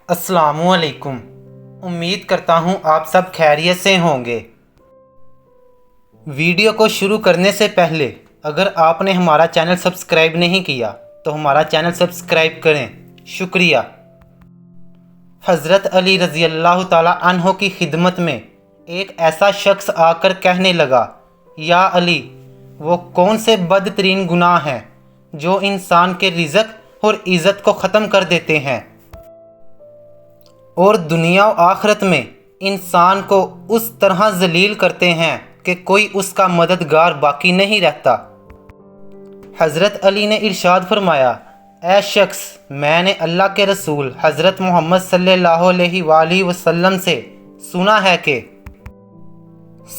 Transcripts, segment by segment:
अस्सलामुअलैकुम। उम्मीद करता हूँ आप सब खैरियत से होंगे। वीडियो को शुरू करने से पहले अगर आपने हमारा चैनल सब्सक्राइब नहीं किया तो हमारा चैनल सब्सक्राइब करें, शुक्रिया। हज़रत अली रज़ी अल्लाह ताला अन्हो की खिदमत में एक ऐसा शख्स आकर कहने लगा, या अली, वो कौन से बदतरीन गुनाह हैं जो इंसान के रिज़्क़ और इज़्ज़त को ख़त्म कर देते हैं और दुनिया और आखिरत में इंसान को उस तरह जलील करते हैं कि कोई उसका मददगार बाकी नहीं रहता। हज़रत अली ने इरशाद फरमाया, ऐ शख्स, मैंने अल्लाह के रसूल हज़रत मोहम्मद सल्लल्लाहु अलैहि वसल्लम से सुना है कि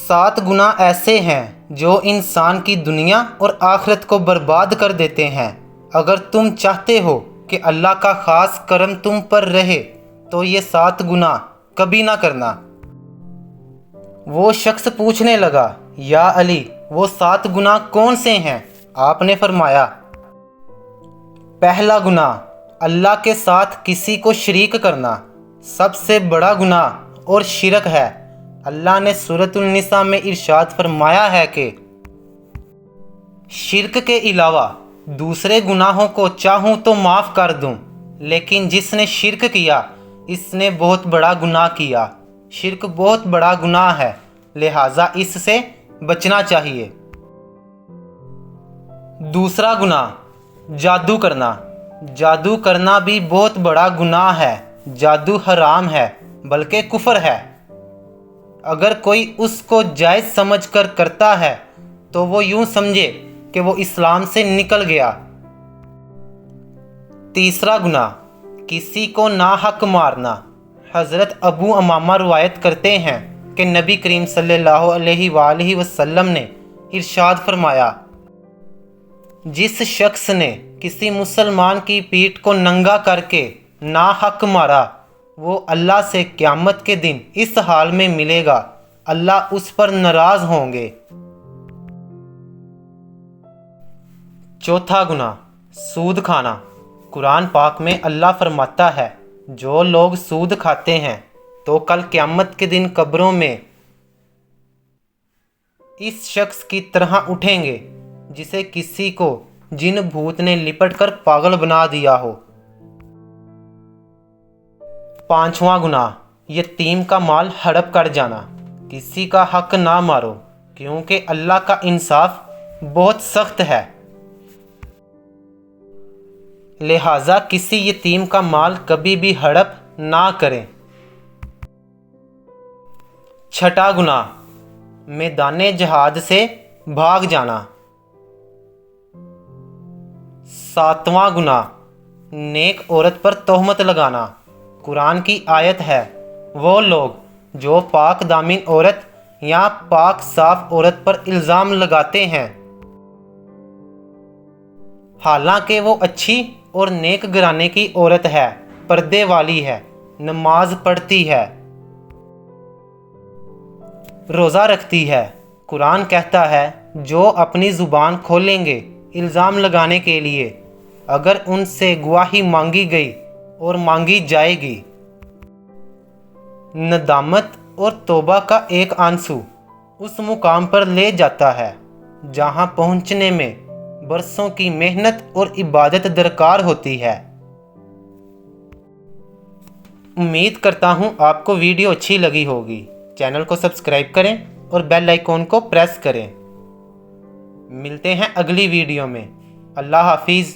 7 गुनाह ऐसे हैं जो इंसान की दुनिया और आखिरत को बर्बाद कर देते हैं। अगर तुम चाहते हो कि अल्लाह का ख़ास करम तुम पर रहे तो ये 7 गुनाह कभी ना करना। वो शख्स पूछने लगा, या अली, वो 7 गुनाह कौन से हैं? आपने फरमाया, पहला गुनाह, अल्लाह के साथ किसी को शरीक करना सबसे बड़ा गुनाह और शिरक है। अल्लाह ने सूरतुल निसा में इरशाद फरमाया है कि शिरक के अलावा दूसरे गुनाहों को चाहूँ तो माफ़ कर दूँ, लेकिन जिसने शिरक किया इसने बहुत बड़ा गुनाह किया। शिरक बहुत बड़ा गुनाह है, लिहाजा इससे बचना चाहिए। दूसरा गुनाह, जादू करना। जादू करना भी बहुत बड़ा गुनाह है। जादू हराम है, बल्कि कुफ्र है। अगर कोई उसको जायज़ समझकर करता है तो वो यूं समझे कि वो इस्लाम से निकल गया। तीसरा गुनाह, किसी को नाहक मारना। हज़रत अबू अमामा रवायत करते हैं कि नबी करीम सल्लल्लाहु अलैहि वसल्लम ने इरशाद फरमाया, जिस शख्स ने किसी मुसलमान की पीठ को नंगा करके नाहक मारा, वो अल्लाह से क़यामत के दिन इस हाल में मिलेगा, अल्लाह उस पर नाराज़ होंगे। चौथा गुनाह, सूद खाना। कुरान पाक में अल्लाह फरमाता है, जो लोग सूद खाते हैं तो कल क़यामत के दिन कब्रों में इस शख्स की तरह उठेंगे जिसे किसी को जिन भूत ने लिपट कर पागल बना दिया हो। पांचवा गुनाह, यतीम का माल हड़प कर जाना। किसी का हक ना मारो, क्योंकि अल्लाह का इंसाफ बहुत सख्त है, लिहाजा किसी यतीम का माल कभी भी हड़प ना करें। छठा गुनाह, मैदाने जहाद से भाग जाना। सातवां गुनाह, नेक औरत पर तोहमत लगाना। कुरान की आयत है, वो लोग जो पाक दामिन औरत या पाक साफ औरत पर इल्ज़ाम लगाते हैं, हालांकि वो अच्छी और नेक घराने की औरत है, पर्दे वाली है, नमाज पढ़ती है, रोज़ा रखती है। कुरान कहता है, जो अपनी ज़ुबान खोलेंगे इल्ज़ाम लगाने के लिए, अगर उनसे गवाही मांगी गई और मांगी जाएगी, नदामत और तौबा का एक आंसू उस मुकाम पर ले जाता है जहां पहुंचने में बरसों की मेहनत और इबादत दरकार होती है। उम्मीद करता हूं आपको वीडियो अच्छी लगी होगी। चैनल को सब्सक्राइब करें और बेल आइकॉन को प्रेस करें। मिलते हैं अगली वीडियो में। अल्लाह हाफिज़।